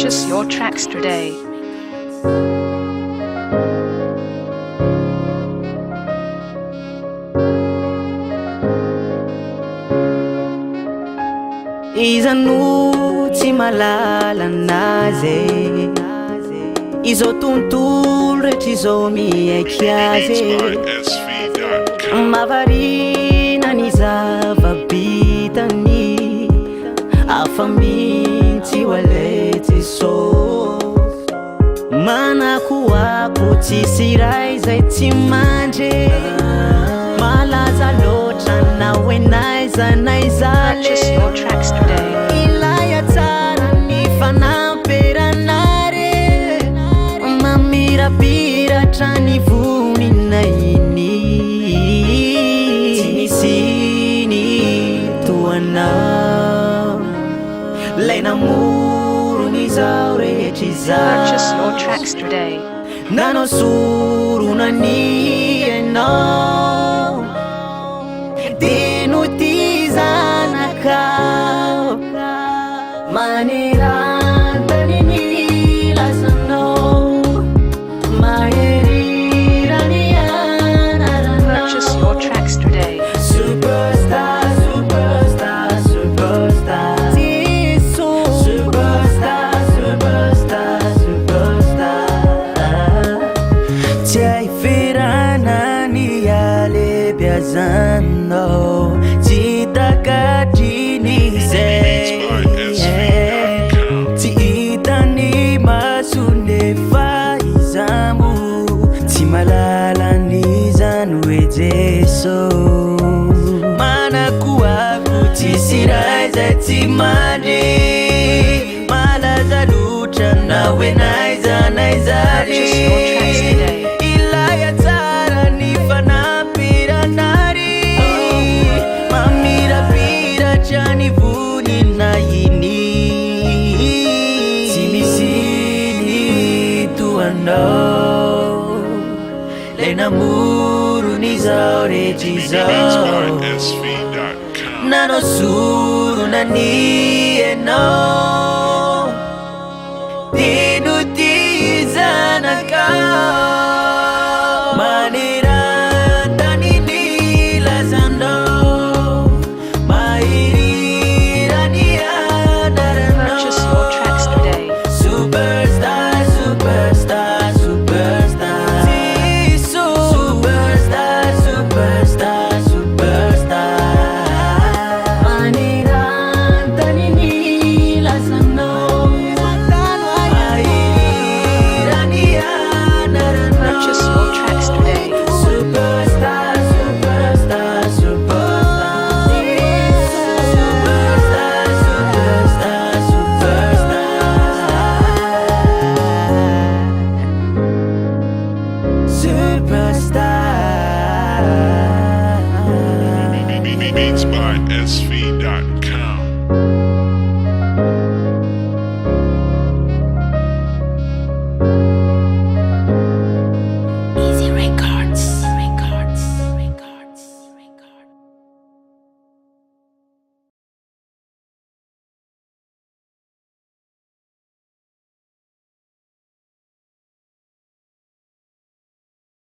Purchase your tracks today. Izano tsy malala anazy izao tontolo rehetra izao miaiky azy mavarina ny zava-bitany afa mintsy ho aletsy so manakoako tsisy ray zay tsy mandre malaza loatra na hoe naiza naiza Purchase your tracks today. ilaya tsara ny fanamperanare mamirapiratra ny vonina iny tsy nisiny toanao lay namorony zao rehetra Purchase izao your tracks today. nanao sorona ny enao dino ty zanakao manerantany ny lasanao maherirany anaranao Purchase your tracks today. Superstar, superstar, superstar. Tiso. Superstar, superstar, superstar. Tiai firana ni alebiazano, citakatini se. Tiitani masunde faizamu, timalala ni zanwejeso. Tisiraiza timani malaza lucha nawe naiza naizari ilaya tsara ni fanapira nari mamirapira chani vuni na yini timisini tuano lenamuru ni zaure jizao nano suru na ni eno dinu tizana ka maniranda ni nilazano mairira ni adarano Purchase your tracks today. superstar superstar superstar Tiso. Superstar superstar superstar Purchase your tracks today. Superstar, superstar, superstar. Superstar, superstar, superstar. Superstar. Beats by SV.